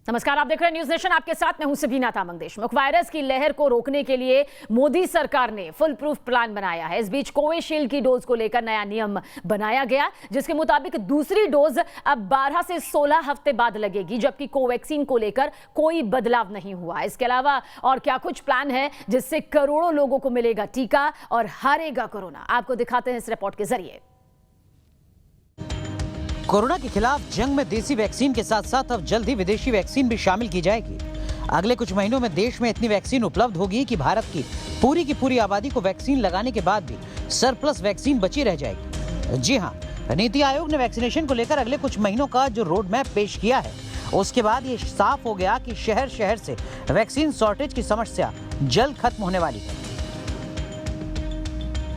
नमस्कार, आप देख रहे हैं न्यूज नेशन। आपके साथ मैं हूं सबीना तामंग। देशमुख वायरस की लहर को रोकने के लिए मोदी सरकार ने फुल प्रूफ प्लान बनाया है। इस बीच कोविशील्ड की डोज को लेकर नया नियम बनाया गया, जिसके मुताबिक दूसरी डोज अब 12 से 16 हफ्ते बाद लगेगी, जबकि कोवैक्सीन को लेकर कोई बदलाव नहीं हुआ। इसके अलावा और क्या कुछ प्लान है जिससे करोड़ों लोगों को मिलेगा टीका और हारेगा कोरोना, आपको दिखाते हैं इस रिपोर्ट के जरिए। कोरोना के खिलाफ जंग में देसी वैक्सीन के साथ साथ अब जल्द ही विदेशी वैक्सीन भी शामिल की जाएगी। अगले कुछ महीनों में देश में इतनी वैक्सीन उपलब्ध होगी कि भारत की पूरी आबादी को वैक्सीन लगाने के बाद भी सरप्लस वैक्सीन बची रह जाएगी। जी हां, नीति आयोग ने वैक्सीनेशन को लेकर अगले कुछ महीनों का जो रोड मैप पेश किया है, उसके बाद ये साफ हो गया कि शहर शहर से वैक्सीन शॉर्टेज की समस्या जल्द खत्म होने वाली है।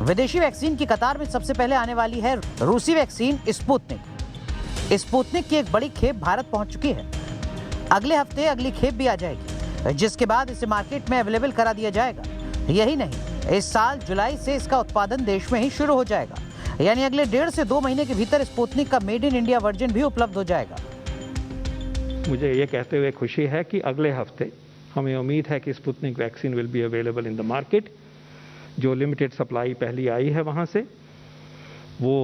विदेशी वैक्सीन की कतार में सबसे पहले आने वाली है रूसी वैक्सीन स्पुतनिक। स्पुतनिक की एक बड़ी खेप भारत पहुंच चुकी है। अगले हफ्ते अगली खेप भी आ जाएगी, जिसके बाद इसे मार्केट में अवेलेबल करा दिया जाएगा। यही नहीं, इस साल जुलाई से इसका उत्पादन देश में ही शुरू हो जाएगा, यानी अगले 1.5 से 2 महीने के भीतर स्पुतनिक का मेड इन इंडिया वर्जन भी उपलब्ध हो जाएगा। मुझे ये कहते हुए खुशी है कि अगले हफ्ते हमें उम्मीद है कि Sputnik vaccine will be available in the market. जो लिमिटेड सप्लाई पहली आई है वहाँ से वो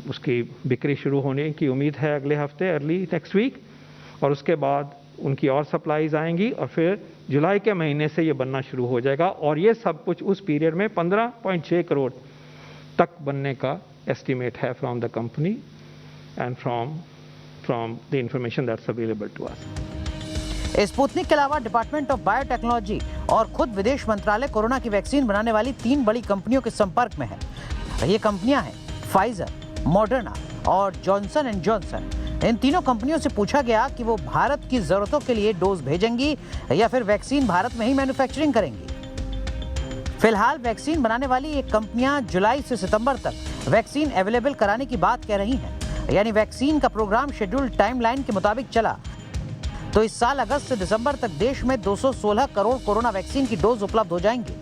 उसकी बिक्री शुरू होने की उम्मीद है अगले हफ्ते, अर्ली नेक्स्ट वीक, और उसके बाद उनकी और सप्लाईज आएंगी और फिर जुलाई के महीने से ये बनना शुरू हो जाएगा। और ये सब कुछ उस पीरियड में 15.6 करोड़ तक बनने का एस्टिमेट है from the company and from the information that's available to us. Sputnik के अलावा डिपार्टमेंट ऑफ बायोटेक्नोलॉजी और खुद विदेश मंत्रालय कोरोना की वैक्सीन बनाने वाली 3 बड़ी कंपनियों के संपर्क में है। ये कंपनियां हैं फाइजर, मॉडर्ना और जॉनसन एंड जॉनसन। इन तीनों कंपनियों से पूछा गया कि वो भारत की जरूरतों के लिए डोज भेजेंगी या फिर वैक्सीन भारत में ही मैन्युफैक्चरिंग करेंगी। फिलहाल वैक्सीन बनाने वाली ये कंपनियां जुलाई से सितंबर तक वैक्सीन अवेलेबल कराने की बात कह रही हैं, यानी वैक्सीन का प्रोग्राम शेड्यूल टाइमलाइन के मुताबिक चला तो इस साल अगस्त से दिसंबर तक देश में 216 करोड़ कोरोना वैक्सीन की डोज उपलब्ध हो जाएंगी।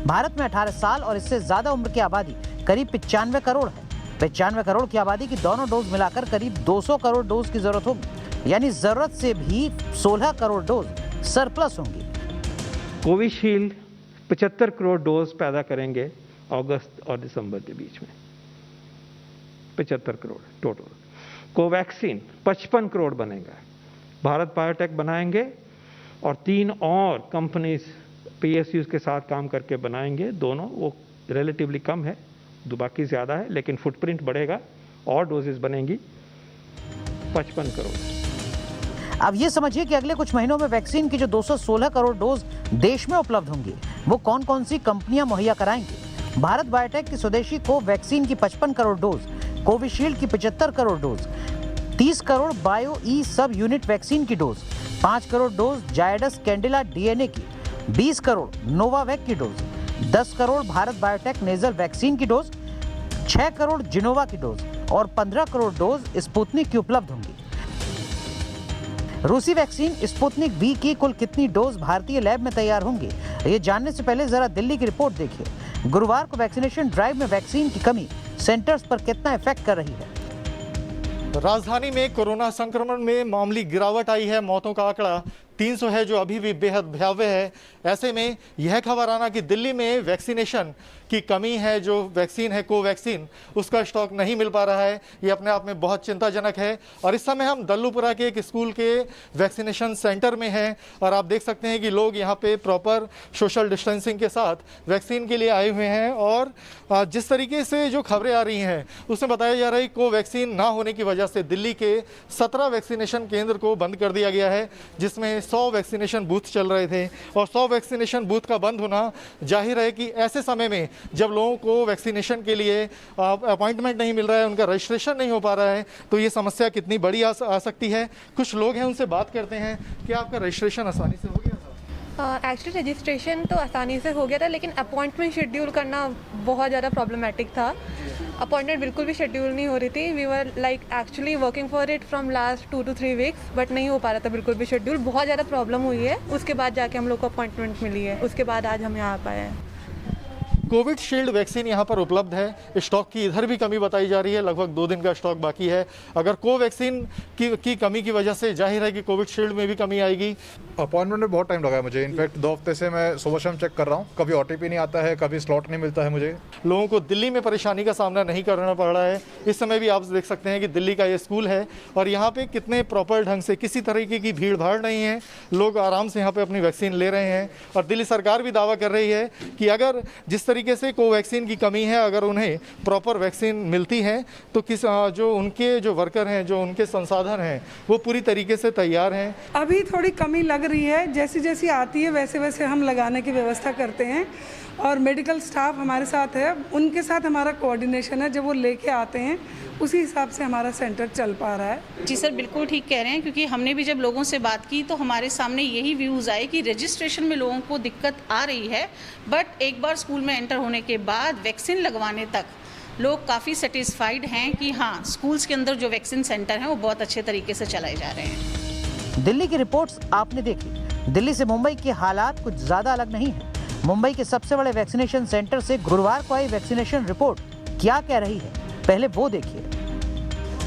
भारत में 18 साल और इससे ज्यादा उम्र की आबादी करीब 95 करोड़ है। 95 करोड़ की आबादी की दोनों डोज मिलाकर करीब 200 करोड़ डोज की जरूरत होगी, यानी जरूरत से भी 16 करोड़ डोज सरप्लस होंगी। कोविशील्ड 75 करोड़ डोज पैदा करेंगे अगस्त और दिसंबर के बीच में, 75 करोड़ टोटल। कोवैक्सीन 55 करोड़ बनेगा, भारत बायोटेक बनाएंगे और 3 और कंपनीज पीएसयूज के साथ काम करके बनाएंगे। दोनों वो रिलेटिवली कम है, बाकी ज़्यादा है, लेकिन फुटप्रिंट बढ़ेगा और डोजेस बनेंगी 55 करोड़। अब ये समझिए कि अगले कुछ महीनों में वैक्सीन की जो 216 करोड़ डोज देश में उपलब्ध होंगी, वो कौन कौन सी कंपनियां मुहैया कराएंगी। भारत बायोटेक की स्वदेशी को वैक्सीन की 55 करोड़ डोज, कोविशील्ड की 75 crore dose, 30 crore Bio E subunit vaccine की dose, 5 crore dose Zydus Cadila DNA की, 20 करोड़ नोवावैक की dose, 10 crore Bharat Biotech nasal vaccine की डोज, 6 करोड़ जिनोवा की डोज और 15 करोड़ डोज स्पुतनिक की उपलब्ध होंगी। रूसी वैक्सीन स्पुतनिक वी की कुल कितनी डोज भारतीय लैब में तैयार होंगी, ये जानने से पहले जरा दिल्ली की रिपोर्ट देखिए। गुरुवार को वैक्सीनेशन ड्राइव में वैक्सीन की कमी सेंटर्स पर कितना इफेक्ट कर रही है। राजधानी में कोरोना संक्रमण में मामूली गिरावट आई है। मौतों का आंकड़ा 300 है, जो अभी भी बेहद भयावह है। ऐसे में यह खबर आना कि दिल्ली में वैक्सीनेशन की कमी है, जो वैक्सीन है कोवैक्सीन, उसका स्टॉक नहीं मिल पा रहा है, ये अपने आप में बहुत चिंताजनक है। और इस समय हम दल्लूपुरा के एक स्कूल के वैक्सीनेशन सेंटर में हैं और आप देख सकते हैं कि लोग यहाँ पे प्रॉपर सोशल डिस्टेंसिंग के साथ वैक्सीन के लिए आए हुए हैं। और जिस तरीके से जो खबरें आ रही हैं उसमें बताया जा रहा है कि कोवैक्सीन ना होने की वजह से दिल्ली के 17 वैक्सीनेशन केंद्र को बंद कर दिया गया है, जिसमें 100 वैक्सीनेशन बूथ चल रहे थे। और 100 वैक्सीनेशन बूथ का बंद होना जाहिर है कि ऐसे समय में जब लोगों को वैक्सीनेशन के लिए अपॉइंटमेंट नहीं मिल रहा है, उनका रजिस्ट्रेशन नहीं हो पा रहा है, तो ये समस्या कितनी बड़ी आ सकती है। कुछ लोग हैं, उनसे बात करते हैं कि आपका रजिस्ट्रेशन आसानी से हो गया था? एक्चुअली रजिस्ट्रेशन तो आसानी से हो गया था, लेकिन अपॉइंटमेंट शेड्यूल करना बहुत ज़्यादा प्रॉब्लमेटिक था। अपॉइंटमेंट बिल्कुल भी शेड्यूल नहीं हो रही थी। We were like actually working for it from last 2 to 3 weeks, but नहीं हो पा रहा था बिल्कुल भी शेड्यूल। बहुत ज़्यादा प्रॉब्लम हुई है, उसके बाद जाके हम लोग को अपॉइंटमेंट मिली है, उसके बाद आज हम यहाँ पाए हैं। कोविड शील्ड वैक्सीन यहाँ पर उपलब्ध है। स्टॉक की इधर भी कमी बताई जा रही है, लगभग 2 दिन का स्टॉक बाकी है। अगर कोवैक्सीन की कमी की वजह से जाहिर है कि कोविड शील्ड में भी कमी आएगी। अपॉइंटमेंट में बहुत टाइम लगा है मुझे। इनफैक्ट 2 हफ्ते से मैं सुबह शाम चेक कर रहा हूँ, कभी OTP नहीं आता है, कभी स्लॉट नहीं मिलता है मुझे। लोगों को दिल्ली में परेशानी का सामना नहीं करना पड़ रहा है। इस समय भी आप देख सकते हैं कि दिल्ली का ये स्कूल है और यहाँ पे कितने प्रॉपर ढंग से किसी तरीके की भीड़ भाड़ नहीं है, लोग आराम से यहाँ पे अपनी वैक्सीन ले रहे हैं। और दिल्ली सरकार भी दावा कर रही है कि अगर जिस तरीके से कोवैक्सीन की कमी है, अगर उन्हें प्रॉपर वैक्सीन मिलती है तो जो उनके जो वर्कर हैं, जो उनके संसाधन हैं, वो पूरी तरीके से तैयार हैं। अभी थोड़ी कमी लग रही है, जैसी जैसी आती है वैसे वैसे हम लगाने की व्यवस्था करते हैं और मेडिकल स्टाफ हमारे साथ है, उनके साथ हमारा कोऑर्डिनेशन है। जब वो लेके आते हैं उसी हिसाब से हमारा सेंटर चल पा रहा है। जी सर, बिल्कुल ठीक कह रहे हैं, क्योंकि हमने भी जब लोगों से बात की तो हमारे सामने यही व्यूज़ आए कि रजिस्ट्रेशन में लोगों को दिक्कत आ रही है, बट एक बार स्कूल में एंटर होने के बाद वैक्सीन लगवाने तक लोग काफ़ी सेटिस्फाइड हैं कि हाँ, स्कूल्स के अंदर जो वैक्सीन सेंटर हैं वो बहुत अच्छे तरीके से चलाए जा रहे हैं। दिल्ली की रिपोर्ट्स आपने देखी। दिल्ली से मुंबई के हालात कुछ ज्यादा अलग नहीं है। मुंबई के सबसे बड़े वैक्सीनेशन सेंटर से गुरुवार को आई वैक्सीनेशन रिपोर्ट क्या कह रही है, पहले वो देखिए।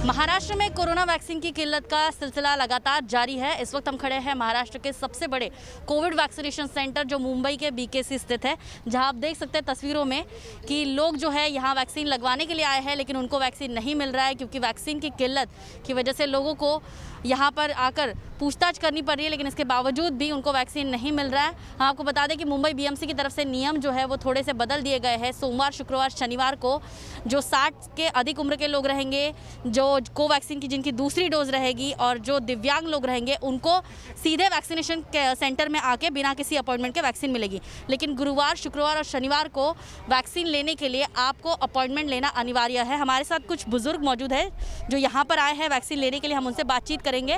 महाराष्ट्र में कोरोना वैक्सीन की किल्लत का सिलसिला लगातार जारी है। इस वक्त हम खड़े हैं महाराष्ट्र के सबसे बड़े कोविड वैक्सीनेशन सेंटर जो मुंबई के BKC स्थित है, जहां आप देख सकते हैं तस्वीरों में कि लोग जो है यहां वैक्सीन लगवाने के लिए आए हैं, लेकिन उनको वैक्सीन नहीं मिल रहा है क्योंकि वैक्सीन की किल्लत की वजह से लोगों को यहाँ पर आकर पूछताछ करनी पड़ रही है, लेकिन इसके बावजूद भी उनको वैक्सीन नहीं मिल रहा है। हम आपको बता दें कि मुंबई BMC की तरफ से नियम जो है वो थोड़े से बदल दिए गए हैं। सोमवार, शुक्रवार, शनिवार को जो 60 के अधिक उम्र के लोग रहेंगे, जो कोवैक्सीन की जिनकी दूसरी डोज रहेगी और जो दिव्यांग लोग रहेंगे, उनको सीधे वैक्सीनेशन सेंटर में आके बिना किसी अपॉइंटमेंट के वैक्सीन मिलेगी। लेकिन गुरुवार, शुक्रवार और शनिवार को वैक्सीन लेने के लिए आपको अपॉइंटमेंट लेना अनिवार्य है। हमारे साथ कुछ बुजुर्ग मौजूद है जो यहाँ पर आए हैं वैक्सीन लेने के लिए, हम उनसे बातचीत करेंगे।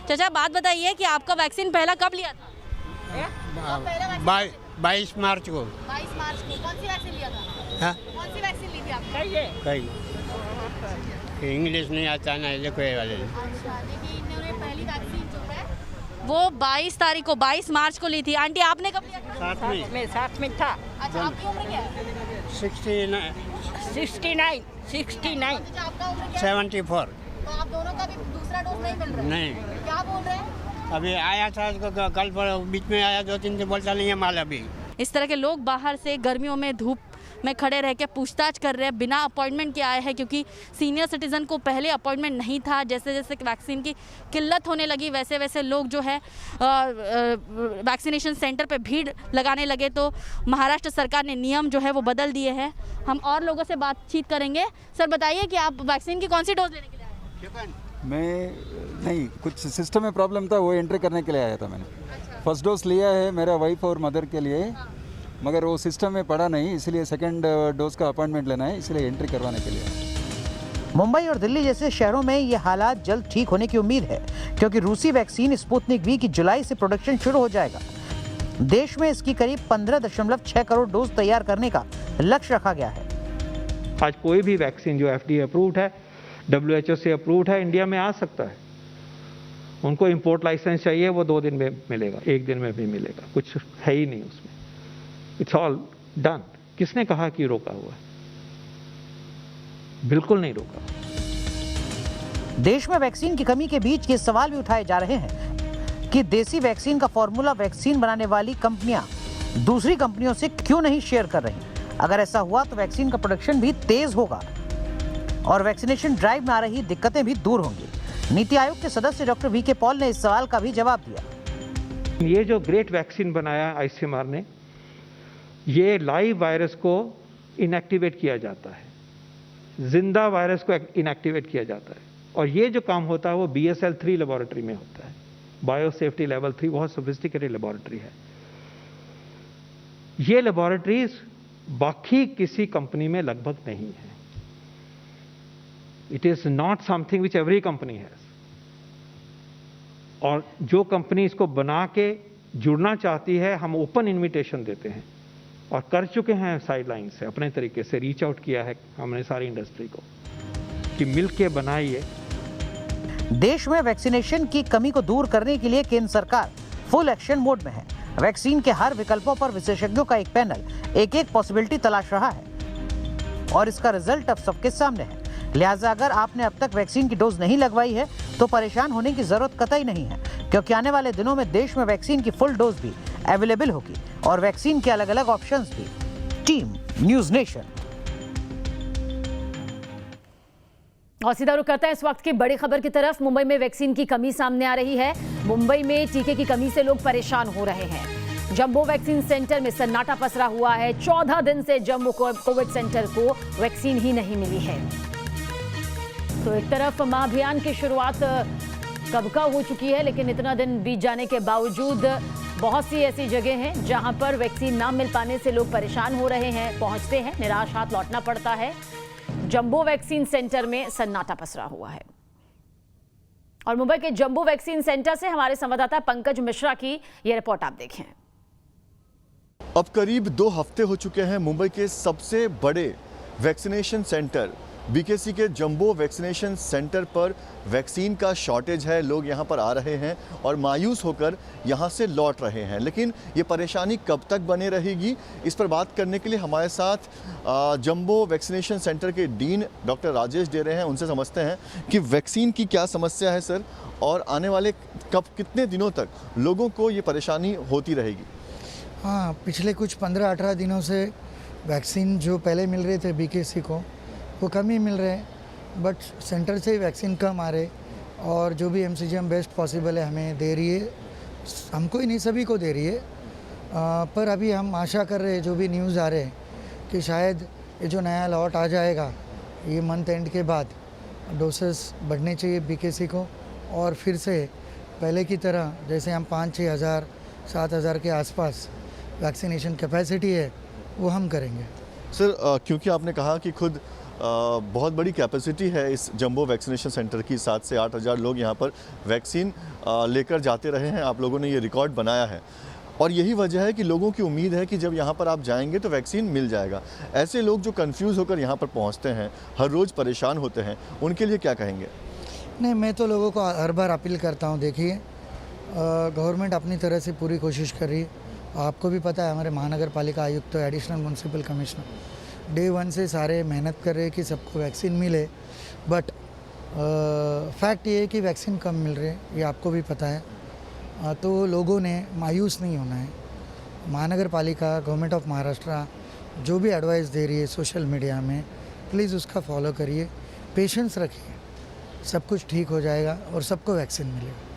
चाचा, बात बताइए कि आपका वैक्सीन पहला कब लिया था? 22 मार्च को। 22 मार्च को। कौन सी वैक्सीन लिया था? हाँ? कौन सी वैक्सीन ली थी आपने? कहीं इंग्लिश नहीं आता ना, लिखो ये वाले। अच्छा, देखिए इन्होंने पहली वैक्सीन जो है वो 22 तारीख को, 22 मार्च को ली थी। आंटी, आपने कब लिया था? साथ में था। अच्छा, आपकी उम्र क्या है? 69 आपका उम्र क्या है? 74। तो आप दोनों का भी दूसरा डोज नहीं मिल रहा है? नहीं, क्या बोल रहे हैं? अभी आया था कल पर, बीच में आया 2-3 दिन, बोलता नहीं है माल अभी। इस तरह के लोग बाहर से गर्मियों में धूप में खड़े रह के पूछताछ कर रहे हैं, बिना अपॉइंटमेंट के आए हैं, क्योंकि सीनियर सिटीज़न को पहले अपॉइंटमेंट नहीं था। जैसे जैसे वैक्सीन की किल्लत होने लगी वैसे वैसे लोग जो है वैक्सीनेशन सेंटर पे भीड़ लगाने लगे, तो महाराष्ट्र सरकार ने नियम जो है वो बदल दिए हैं। हम और लोगों से बातचीत करेंगे। सर, बताइए कि आप वैक्सीन की कौन सी डोज लेने के लिए आए हैं? मैं नहीं, कुछ सिस्टम में प्रॉब्लम था, वो एंट्री करने के लिए आया था मैंने। फर्स्ट डोज लिया है मेरा वाइफ और मदर के लिए, मगर वो सिस्टम में पड़ा नहीं, इसलिए सेकंड डोज का अपॉइंटमेंट लेना है, इसलिए एंट्री करवाने के लिए। मुंबई और दिल्ली जैसे शहरों में ये हालात जल्द ठीक होने की उम्मीद है, क्योंकि रूसी वैक्सीन स्पुतनिक V की जुलाई से प्रोडक्शन शुरू हो जाएगा। देश में इसकी करीब 15.6 करोड़ डोज तैयार करने का लक्ष्य रखा गया है। आज कोई भी वैक्सीन जो FDA अप्रूव्ड है, WHO से अप्रूव्ड है, इंडिया में आ सकता है। उनको इंपोर्ट लाइसेंस चाहिए, वो 2 दिन में मिलेगा, 1 दिन में भी मिलेगा, कुछ है ही नहीं उसमें। It's all done. किसने कहा कि रोका हुआ है? बिल्कुल नहीं रोका। देश में वैक्सीन की कमी के बीच ये सवाल भी उठाए जा रहे हैं कि देसी वैक्सीन का फॉर्मूला वैक्सीन बनाने वाली कंपनियां दूसरी कंपनियों से क्यों नहीं शेयर कर रही। अगर ऐसा हुआ तो वैक्सीन का प्रोडक्शन भी तेज होगा और वैक्सीनेशन ड्राइव में आ रही दिक्कतें भी दूर होंगी। नीति आयोग के सदस्य डॉक्टर VK पॉल ने इस सवाल का भी जवाब दिया। ये जो ग्रेट वैक्सीन बनाया ICMR ने, ये लाइव वायरस को इनएक्टिवेट किया जाता है, जिंदा वायरस को इनएक्टिवेट किया जाता है, और ये जो काम होता है वो BSL-3 लेबोरेटरी में होता है। बायो सेफ्टी लेवल 3 बहुत सोफिस्टिकेटेड लेबोरेटरी है। ये लेबोरेटरीज बाकी किसी कंपनी में लगभग नहीं है। It is not something which every company has. और जो कंपनी इसको बना के जुड़ना चाहती है, हम ओपन इनविटेशन देते हैं और कर चुके हैं साइडलाइन से, अपने तरीके से रीच आउट किया है हमने सारी इंडस्ट्री को कि मिल के बनाइए। देश में वैक्सीनेशन की कमी को दूर करने के लिए केंद्र सरकार फुल एक्शन मोड में है। वैक्सीन के हर विकल्पों पर विशेषज्ञों का एक पैनल एक पॉसिबिलिटी तलाश रहा है और इसका रिजल्ट अब सबके सामने है। लिहाजा अगर आपने अब तक वैक्सीन की डोज नहीं लगवाई है तो परेशान होने की जरूरत कतई नहीं है, क्योंकि आने वाले दिनों में देश में वैक्सीन की फुल डोज भी अवेलेबल होगी और वैक्सीन के अलग अलग ऑप्शंस भी। Team news nation. और सीधा रुख करते हैं इस वक्त की बड़ी खबर की तरफ। मुंबई में वैक्सीन की कमी सामने आ रही है। मुंबई में टीके की कमी से लोग परेशान हो रहे हैं। जंबो वैक्सीन सेंटर में सन्नाटा पसरा हुआ है। 14 दिन से जम्मू कोविड सेंटर को वैक्सीन ही नहीं मिली है। तो एक तरफ महाअभियान की शुरुआत कब का हो चुकी है, लेकिन इतना दिन बीत जाने के बावजूद बहुत सी ऐसी जगह हैं जहां पर वैक्सीन ना मिल पाने से लोग परेशान हो रहे हैं, पहुंचते हैं, निराश हाथ लौटना पड़ता है। जंबो वैक्सीन सेंटर में सन्नाटा पसरा हुआ है। और मुंबई के जंबो वैक्सीन सेंटर से हमारे संवाददाता पंकज मिश्रा की यह रिपोर्ट आप देखें। अब करीब 2 हफ्ते हो चुके हैं मुंबई के सबसे बड़े वैक्सीनेशन सेंटर बीकेसी के जंबो वैक्सीनेशन सेंटर पर वैक्सीन का शॉर्टेज है। लोग यहां पर आ रहे हैं और मायूस होकर यहां से लौट रहे हैं, लेकिन ये परेशानी कब तक बने रहेगी, इस पर बात करने के लिए हमारे साथ जंबो वैक्सीनेशन सेंटर के डीन डॉक्टर राजेश दे रहे हैं। उनसे समझते हैं कि वैक्सीन की क्या समस्या है सर, और आने वाले कितने दिनों तक लोगों को ये परेशानी होती रहेगी। हाँ, पिछले कुछ 15-18 दिनों से वैक्सीन जो पहले मिल रहे थे बीकेसी को वो कम ही मिल रहे हैं, बट सेंटर से ही वैक्सीन कम आ रहे, और जो भी एमसीजीएम बेस्ट पॉसिबल है हमें दे रही है, हमको ही नहीं सभी को दे रही है। पर अभी हम आशा कर रहे हैं, जो भी न्यूज़ आ रहे हैं कि शायद ये जो नया लॉट आ जाएगा ये मंथ एंड के बाद डोसेस बढ़ने चाहिए बीकेसी को, और फिर से पहले की तरह जैसे हम 5-6 हज़ार 7 हज़ार के आसपास वैक्सीनेशन कैपेसिटी है वो हम करेंगे। सर क्योंकि आपने कहा कि खुद बहुत बड़ी कैपेसिटी है इस जंबो वैक्सीनेशन सेंटर की, 7 से 8 हज़ार लोग यहाँ पर वैक्सीन लेकर जाते रहे हैं, आप लोगों ने ये रिकॉर्ड बनाया है, और यही वजह है कि लोगों की उम्मीद है कि जब यहाँ पर आप जाएंगे तो वैक्सीन मिल जाएगा। ऐसे लोग जो कंफ्यूज होकर यहाँ पर पहुँचते हैं, हर रोज़ परेशान होते हैं, उनके लिए क्या कहेंगे? नहीं, मैं तो लोगों को हर बार अपील करता हूँ, देखिए गवर्नमेंट अपनी तरह से पूरी कोशिश कर रही है। आपको भी पता है हमारे महानगर पालिका आयुक्त तो एडिशनल म्यूनसिपल कमिश्नर डे 1 से सारे मेहनत कर रहे हैं कि सबको वैक्सीन मिले, बट फैक्ट ये है कि वैक्सीन कम मिल रही है, ये आपको भी पता है। तो लोगों ने मायूस नहीं होना है। महानगर पालिका, गवर्नमेंट ऑफ महाराष्ट्र जो भी एडवाइस दे रही है सोशल मीडिया में, प्लीज़ उसका फॉलो करिए, पेशेंस रखिए, सब कुछ ठीक हो जाएगा और सबको वैक्सीन मिलेगा।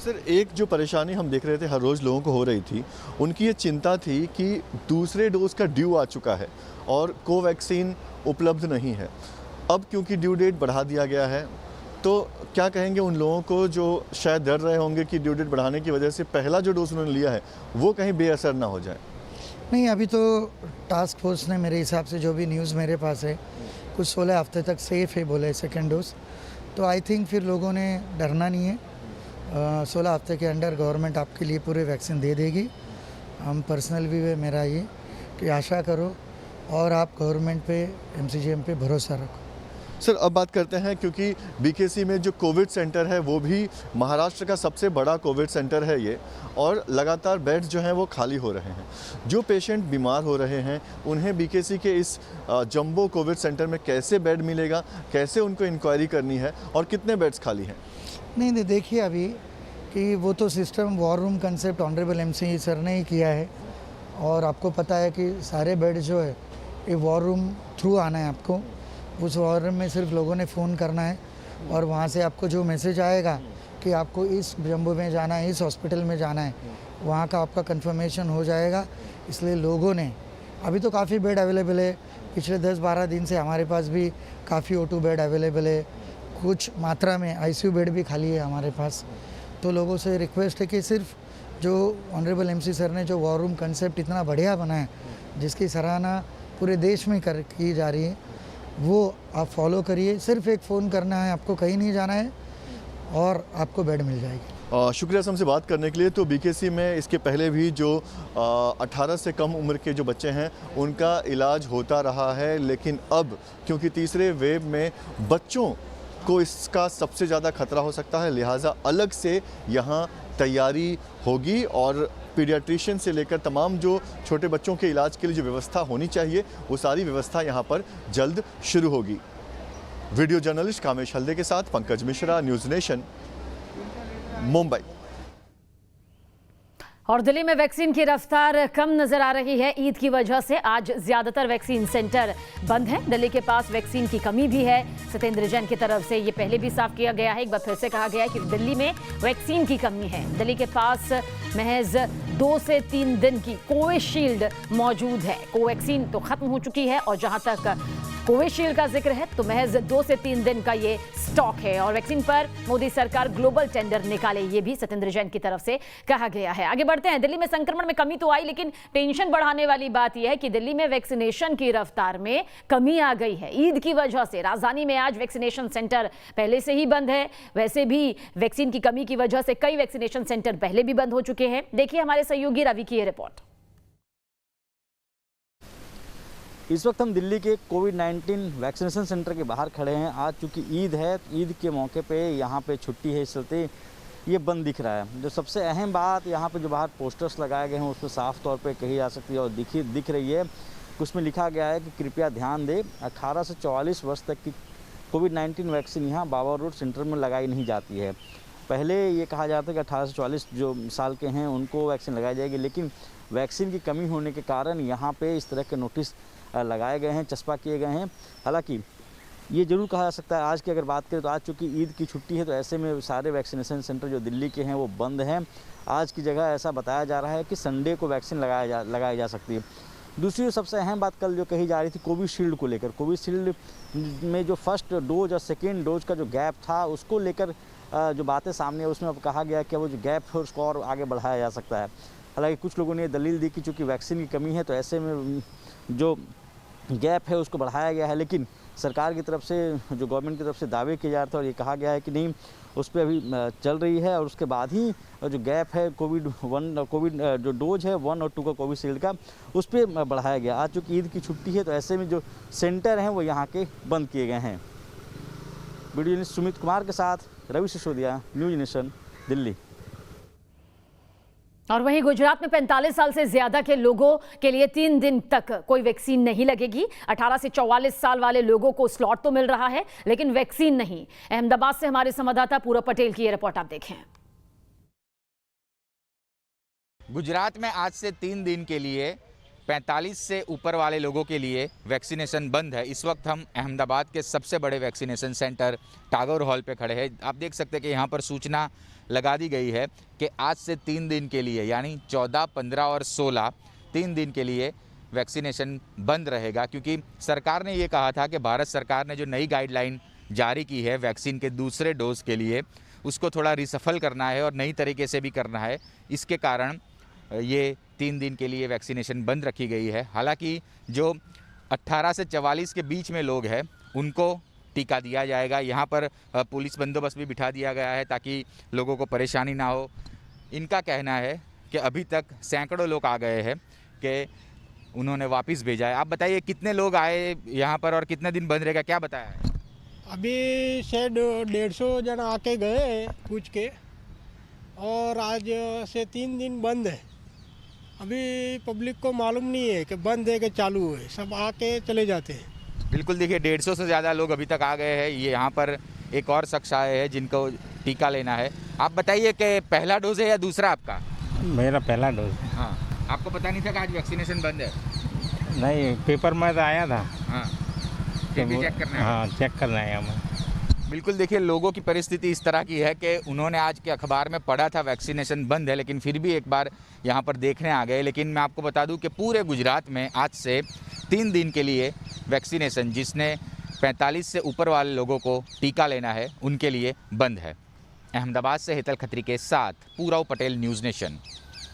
सर एक जो परेशानी हम देख रहे थे हर रोज़ लोगों को हो रही थी, उनकी ये चिंता थी कि दूसरे डोज का ड्यू आ चुका है और कोवैक्सीन उपलब्ध नहीं है। अब क्योंकि ड्यू डेट बढ़ा दिया गया है, तो क्या कहेंगे उन लोगों को जो शायद डर रहे होंगे कि ड्यू डेट बढ़ाने की वजह से पहला जो डोज उन्होंने लिया है वो कहीं बेअसर ना हो जाए? नहीं, अभी तो टास्क फोर्स ने मेरे हिसाब से जो भी न्यूज़ मेरे पास है कुछ 16 हफ्ते तक सेफ़ है बोले सेकेंड डोज, तो आई थिंक फिर लोगों ने डरना नहीं है। 16 हफ्ते के अंडर गवर्नमेंट आपके लिए पूरे वैक्सीन दे देगी। हम पर्सनल भी है मेरा ये कि आशा करो और आप गवर्नमेंट पे, एमसीजीएम पे भरोसा रखो। सर अब बात करते हैं, क्योंकि बीकेसी में जो कोविड सेंटर है वो भी महाराष्ट्र का सबसे बड़ा कोविड सेंटर है ये, और लगातार बेड्स जो हैं वो खाली हो रहे हैं। जो पेशेंट बीमार हो रहे हैं उन्हें बीकेसी के इस जंबो कोविड सेंटर में कैसे बेड मिलेगा, कैसे उनको इंक्वायरी करनी है और कितने बेड्स खाली हैं? नहीं, देखिए अभी कि वो तो system war room concept honourable MC sir ने ही किया है, और आपको पता है कि सारे बेड जो है ये वॉर रूम थ्रू आना है आपको। उस वॉर रूम में सिर्फ लोगों ने फ़ोन करना है और वहाँ से आपको जो मैसेज आएगा कि आपको इस जंबो में जाना है, इस हॉस्पिटल में जाना है, वहाँ का आपका कंफर्मेशन हो जाएगा। इसलिए लोगों ने, अभी तो काफ़ी बेड अवेलेबल है, पिछले 10-12 दिन से हमारे पास भी काफ़ी O2 बेड अवेलेबल है, कुछ मात्रा में ICU बेड भी खाली है हमारे पास। तो लोगों से रिक्वेस्ट है कि सिर्फ जो ऑनरेबल एमसी सर ने जो वॉर रूम कंसेप्ट इतना बढ़िया बनाया, जिसकी सराहना पूरे देश में की जा रही है, वो आप फॉलो करिए। सिर्फ एक फ़ोन करना है, आपको कहीं नहीं जाना है और आपको बेड मिल जाएगी। शुक्रिया हमसे बात करने के लिए। तो बीकेसी में इसके पहले भी जो 18 से कम उम्र के जो बच्चे हैं उनका इलाज होता रहा है, लेकिन अब क्योंकि तीसरे वेव में बच्चों को इसका सबसे ज़्यादा खतरा हो सकता है, लिहाजा अलग से यहाँ तैयारी होगी और पीडियाट्रिशियन से लेकर तमाम जो छोटे बच्चों के इलाज के लिए जो व्यवस्था होनी चाहिए वो सारी व्यवस्था यहाँ पर जल्द शुरू होगी। वीडियो जर्नलिस्ट कामेश हल्दे के साथ पंकज मिश्रा, न्यूज़ नेशन, मुंबई। और दिल्ली में वैक्सीन की रफ्तार कम नजर आ रही है। ईद की वजह से आज ज्यादातर वैक्सीन सेंटर बंद हैं। दिल्ली के पास वैक्सीन की कमी भी है। सत्येंद्र जैन की तरफ से ये पहले भी साफ किया गया है, एक बार फिर से कहा गया है कि दिल्ली में वैक्सीन की कमी है। दिल्ली के पास महज 2 से 3 दिन की कोविशील्ड मौजूद है। कोवैक्सीन तो खत्म हो चुकी है और जहां तक कोविशील्ड का जिक्र है तो महज 2 से 3 दिन का ये स्टॉक है। और वैक्सीन पर मोदी सरकार ग्लोबल टेंडर निकाले, ये भी सत्येंद्र जैन की तरफ से कहा गया है। आगे बढ़ते हैं। दिल्ली में संक्रमण में कमी तो आई, लेकिन टेंशन बढ़ाने वाली बात यह है कि दिल्ली में वैक्सीनेशन की रफ्तार में कमी आ गई है। ईद की वजह से राजधानी में आज वैक्सीनेशन सेंटर पहले से ही बंद है। वैसे भी वैक्सीन की कमी की वजह से कई वैक्सीनेशन सेंटर पहले भी बंद हो चुके हैं। देखिए हमारे सहयोगी रवि की ये रिपोर्ट। इस वक्त हम दिल्ली के कोविड-19 वैक्सीनेशन सेंटर के बाहर खड़े हैं। आज चूँकि ईद है, ईद के मौके पे यहाँ पे छुट्टी है, इस चलते ये बंद दिख रहा है। जो सबसे अहम बात यहाँ पे जो बाहर पोस्टर्स लगाए गए हैं उसमें साफ तौर पे कही जा सकती है और दिख रही है। उसमें लिखा गया है कि कृपया ध्यान दें, 18 से 44 वर्ष तक की कोविड-19 वैक्सीन यहाँ बाबा रोड सेंटर में लगाई नहीं जाती है। पहले ये कहा जाता है कि 18 से 44 जो साल के हैं उनको वैक्सीन लगाई जाएगी, लेकिन वैक्सीन की कमी होने के कारण यहाँ पे इस तरह के नोटिस लगाए गए हैं, चस्पा किए गए हैं। हालांकि ये जरूर कहा जा सकता है, आज की अगर बात करें तो आज चूँकि ईद की छुट्टी है तो ऐसे में सारे वैक्सीनेशन सेंटर जो दिल्ली के हैं वो बंद हैं। आज की जगह ऐसा बताया जा रहा है कि संडे को वैक्सीन लगाई जा सकती है। दूसरी सबसे अहम बात कल जो कही जा रही थी कोविशील्ड को लेकर, कोविशील्ड में जो फर्स्ट डोज और सेकेंड डोज का जो गैप था उसको लेकर जो बातें सामने है उसमें अब कहा गया कि वो जो गैप है उसको और आगे बढ़ाया जा सकता है। हालांकि कुछ लोगों ने दलील दी कि चूँकि वैक्सीन की कमी है तो ऐसे में जो गैप है उसको बढ़ाया गया है, लेकिन सरकार की तरफ से जो गवर्नमेंट की तरफ से दावे किए जा रहे थे और ये कहा गया है कि नहीं उस पर अभी चल रही है और उसके बाद ही जो गैप है कोविड जो डोज है 1 और 2 का कोविशील्ड का उस पर बढ़ाया गया। आज चूँकि ईद की छुट्टी है तो ऐसे में जो सेंटर हैं वो यहाँ के बंद किए गए हैं। वीडियो जर्नलिस्ट सुमित कुमार के साथ रवि सिसोदिया, न्यूज़ नेशन, दिल्ली। और वहीं गुजरात में 45 साल से ज्यादा के लोगों के लिए 3 दिन तक कोई वैक्सीन नहीं लगेगी। 18 से 44 साल वाले लोगों को स्लॉट तो मिल रहा है लेकिन वैक्सीन नहीं। अहमदाबाद से हमारे संवाददाता पूरब पटेल की ये रिपोर्ट आप देखें। गुजरात में आज से 3 दिन के लिए 45 से ऊपर वाले लोगों के लिए वैक्सीनेशन बंद है। इस वक्त हम अहमदाबाद के सबसे बड़े वैक्सीनेशन सेंटर टागोर हॉल पे खड़े हैं। आप देख सकते हैं कि यहाँ पर सूचना लगा दी गई है कि आज से 3 दिन के लिए यानी 14, 15 और 16 3 दिन के लिए वैक्सीनेशन बंद रहेगा, क्योंकि सरकार ने ये कहा था कि भारत सरकार ने जो नई गाइडलाइन जारी की है वैक्सीन के दूसरे डोज के लिए उसको थोड़ा रिसफल करना है और नई तरीके से भी करना है। इसके कारण ये 3 दिन के लिए वैक्सीनेशन बंद रखी गई है। हालांकि जो 18 से 44 के बीच में लोग हैं उनको टीका दिया जाएगा। यहाँ पर पुलिस बंदोबस्त भी बिठा दिया गया है ताकि लोगों को परेशानी ना हो। इनका कहना है कि अभी तक सैकड़ों लोग आ गए हैं कि उन्होंने वापस भेजा है। आप बताइए कितने लोग आए यहाँ पर और कितने दिन बंद रहेगा, क्या बताया है? अभी शायद 150 जन आके गए पूछ के, और आज से 3 दिन बंद है। अभी पब्लिक को मालूम नहीं है कि बंद है कि चालू है, सब आके चले जाते हैं। बिल्कुल, देखिए 150 से ज़्यादा लोग अभी तक आ गए हैं। ये यहाँ पर एक और शख्स आए हैं जिनको टीका लेना है। आप बताइए कि पहला डोज है या दूसरा आपका? मेरा पहला डोज। हाँ, आपको पता नहीं था कि आज वैक्सीनेशन बंद है? नहीं, पेपर में तो आया था। हाँ, चेक करना है। हाँ, चेक करना है हमें। बिल्कुल, देखिए लोगों की परिस्थिति इस तरह की है कि उन्होंने आज के अखबार में पढ़ा था वैक्सीनेशन बंद है, लेकिन फिर भी एक बार यहाँ पर देखने आ गए। लेकिन मैं आपको बता दूं कि पूरे गुजरात में आज से 3 दिन के लिए वैक्सीनेशन, जिसने 45 से ऊपर वाले लोगों को टीका लेना है, उनके लिए बंद है। अहमदाबाद से हेतल खत्री के साथ पूरब पटेल, न्यूज़ नेशन।